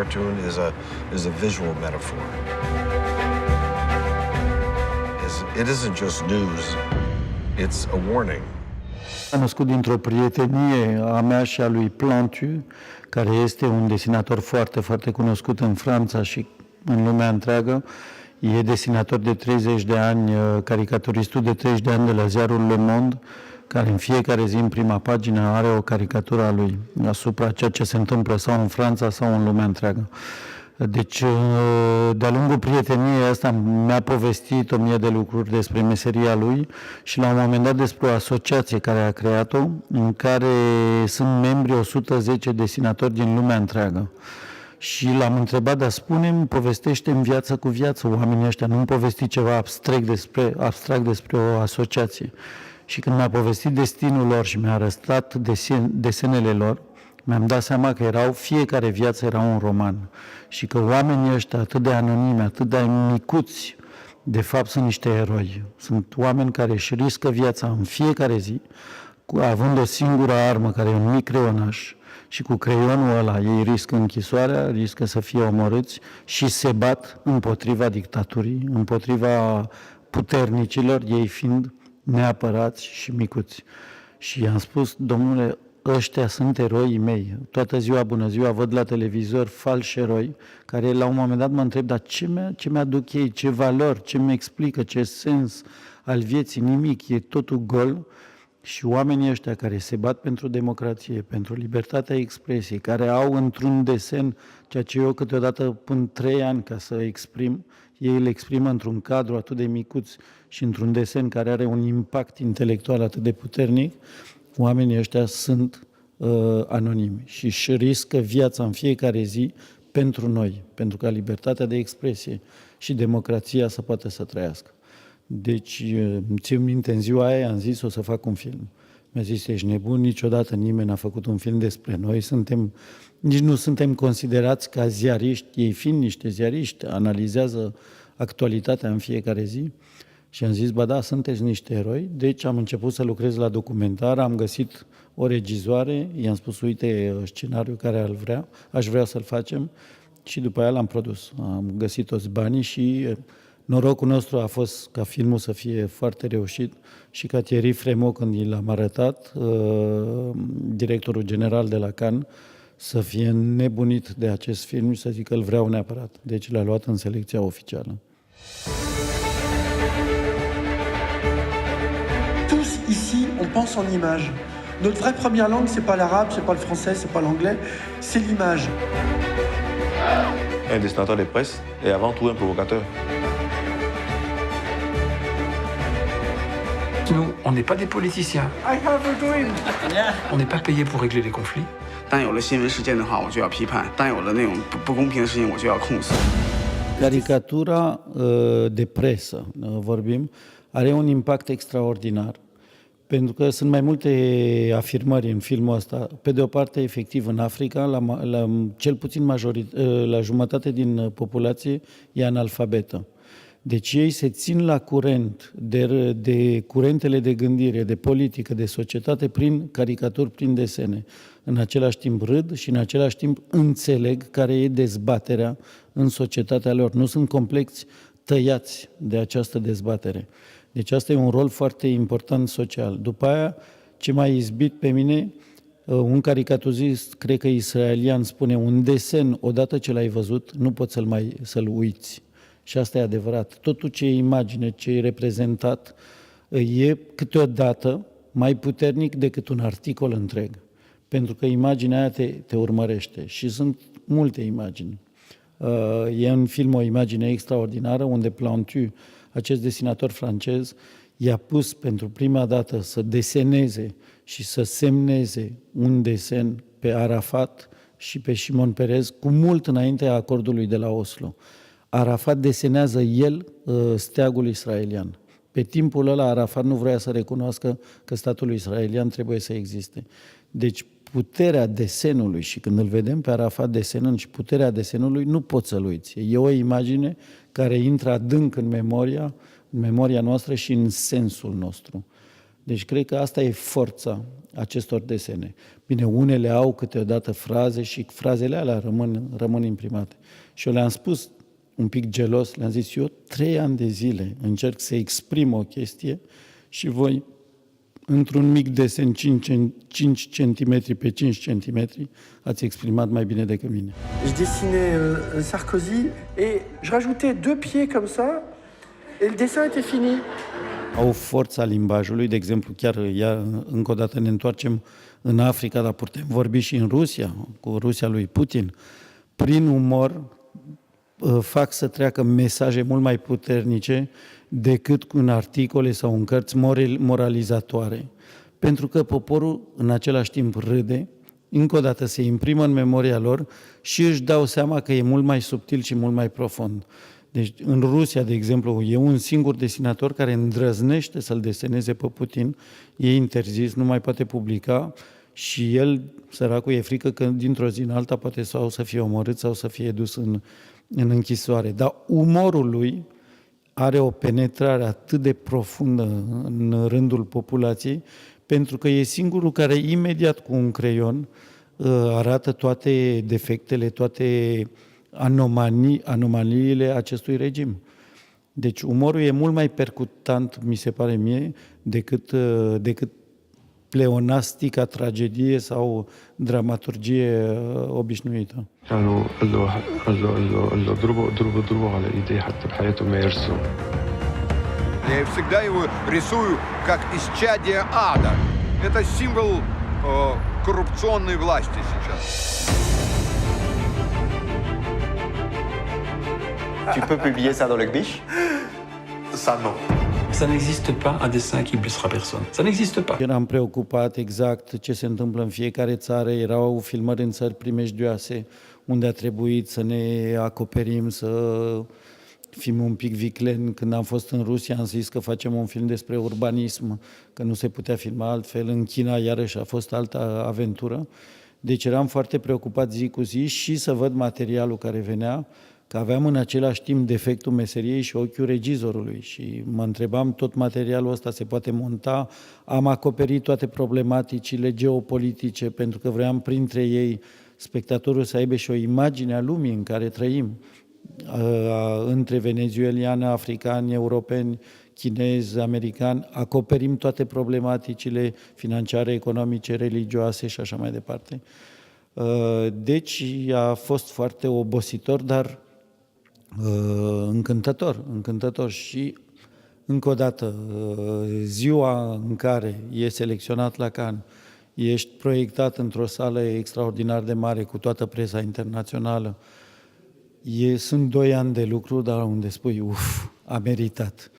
cartoon is a visual metaphor. It isn't just news, it's a warning. A născut dintr-o prietenie a mea și a lui Plantu, care este un desenator foarte, foarte cunoscut în Franța și în lumea întreagă. E desenator de 30 de ani, caricaturistul de 30 de ani de la ziarul Le Monde, care în fiecare zi, în prima pagină, are o caricatură a lui asupra ceea ce se întâmplă sau în Franța sau în lumea întreagă. Deci, de-a lungul prieteniei asta mi-a povestit 1000 de lucruri despre meseria lui și la un moment dat despre o asociație care a creat-o, în care sunt membri 110 desenatori din lumea întreagă. Și l-am întrebat, dar spune-mi, povestește-mi viață cu viață, oamenii ăștia, nu-mi povesti ceva abstract despre o asociație. Și când mi-a povestit destinul lor și mi-a arătat desenele lor, mi-am dat seama că fiecare viață era un roman și că oamenii ăștia atât de anonimi, atât de micuți, de fapt sunt niște eroi. Sunt oameni care își riscă viața în fiecare zi, având o singură armă, care e un mic creionaș, și cu creionul ăla ei riscă închisoarea, riscă să fie omorâți și se bat împotriva dictaturii, împotriva puternicilor, ei fiind neapărați și micuți. Și i-am spus, domnule, ăștia sunt eroii mei. Toată ziua, bună ziua, văd la televizor falși eroi, care la un moment dat mă întreb, dar ce mi-aduc ei, ce valori, ce mi explică, ce sens al vieții, nimic, e totul gol. Și oamenii ăștia care se bat pentru democrație, pentru libertatea expresiei, care au într-un desen ceea ce eu câteodată pun 3 ani ca să exprim, ei îl exprimă într-un cadru atât de micuț și într-un desen care are un impact intelectual atât de puternic, oamenii ăștia sunt anonimi și își riscă viața în fiecare zi pentru noi, pentru ca libertatea de expresie și democrația să poată să trăiască. Deci, țin minte, în ziua aia am zis, o să fac un film. Mi-a zis, ești nebun, niciodată nimeni n-a făcut un film despre noi, nici nu suntem considerați ca ziariști, ei fiind niște ziariști, analizează actualitatea în fiecare zi. Și am zis, ba da, sunteți niște eroi, deci am început să lucrez la documentar, am găsit o regizoare, i-am spus, uite scenariul care aș vrea să-l facem și după aia l-am produs. Am găsit toți banii și norocul nostru a fost ca filmul să fie foarte reușit și ca Thierry Frémaux, când i l-am arătat, directorul general de la Cannes, să fie nebunit de acest film și să zică că îl vreau neapărat. Deci l-a luat în selecția oficială. Tous ici, on pense en images. Notre vraie première langue, c'est pas l'arabe, c'est pas le français, c'est pas l'anglais, c'est l'image. Un dessinateur de presse est avant tout un provocateur. Nous, on n'est pas des politiciens. I have a dream. On n'est pas payé pour régler les conflits. 当有了新闻事件的话，我就要批判；当有了那种不公平的事情，我就要控诉。 Caricatura de presă, vorbim, are un impact extraordinar. Pentru că sunt mai multe afirmări în filmul ăsta. Pe de o parte, efectiv, în Africa, cel puțin la jumătate din populație e analfabetă. Deci ei se țin la curent de curentele de gândire, de politică, de societate prin caricaturi, prin desene. În același timp râd și în același timp înțeleg care e dezbaterea în societatea lor. Nu sunt compleți tăiați de această dezbatere. Deci asta e un rol foarte important social. După aia, ce m-a izbit pe mine, un caricaturist, cred că israelian, spune, un desen, odată ce l-ai văzut, nu poți să-l uiți. Și asta e adevărat. Totul ce e imagine, ce e reprezentat, e câteodată mai puternic decât un articol întreg. Pentru că imaginea aia te urmărește. Și sunt multe imagini. E în film o imagine extraordinară unde Plantu, acest desenator francez, i-a pus pentru prima dată să deseneze și să semneze un desen pe Arafat și pe Shimon Peres cu mult înaintea acordului de la Oslo. Arafat desenează el steagul israelian. Pe timpul ăla Arafat nu vrea să recunoască că statul israelian trebuie să existe. Deci puterea desenului, și când îl vedem pe Arafat desenând și puterea desenului, nu poți să-l uiți. E o imagine care intră adânc în memoria noastră și în sensul nostru. Deci cred că asta e forța acestor desene. Bine, unele au câteodată fraze și frazele alea rămân imprimate. Și eu le-am spus un pic gelos, le-am zis, eu 3 ani de zile încerc să exprim o chestie și voi, într-un mic desen 5 cm pe 5 cm, ați exprimat mai bine decât mine. Je dessinais Sarkozy et je rajoutais 2 pieds comme ça et le dessin était fini. Au forța limbajului, de exemplu, chiar încă o dată ne întoarcem în Africa, dar putem vorbi și în Rusia, cu Rusia lui Putin. Prin umor fac să treacă mesaje mult mai puternice decât în articole sau în cărți moralizatoare. Pentru că poporul în același timp râde, încă o dată se imprimă în memoria lor și își dau seama că e mult mai subtil și mult mai profund. Deci în Rusia, de exemplu, e un singur desinator care îndrăznește să-l deseneze pe Putin, e interzis, nu mai poate publica și el, săracul, e frică că dintr-o zi în alta poate sau să fie omorât sau să fie dus în închisoare. Dar umorul lui are o penetrare atât de profundă în rândul populației, pentru că e singurul care imediat cu un creion arată toate defectele, toate anomaliile acestui regim. Deci umorul e mult mai percutant, mi se pare mie, decât pleonastica tragedie sau dramaturgie obișnuită. Я всегда его рисую как исчадие ада. Это символ коррупционной власти сейчас. Tu peux publier ça dans le Gbish? Ça, non. Ça n'existe pas un dessin qui blessera personne. Ça n'existe pas. Eram preocupat exact ce se întâmplă în fiecare țară. Erau filmări în țări primejdioase, unde a trebuit să ne acoperim, să fim un pic vicleni. Când am fost în Rusia, am zis că facem un film despre urbanism, că nu se putea filma altfel. În China, iarăși, a fost altă aventură. Deci eram foarte preocupat zi cu zi și să văd materialul care venea, că aveam în același timp defectul meseriei și ochiul regizorului și mă întrebam, tot materialul ăsta se poate monta? Am acoperit toate problematicile geopolitice, pentru că vreau printre ei spectatorul să aibă și o imagine a lumii în care trăim, între venezueliani, africani, europeni, chinezi, americani, acoperim toate problematicile financiare, economice, religioase și așa mai departe. Deci a fost foarte obositor, dar încântător și încă o dată, ziua în care e selecționat la Cannes, ești proiectat într-o sală extraordinar de mare cu toată presa internațională, sunt 2 ani de lucru, dar unde spui, a meritat.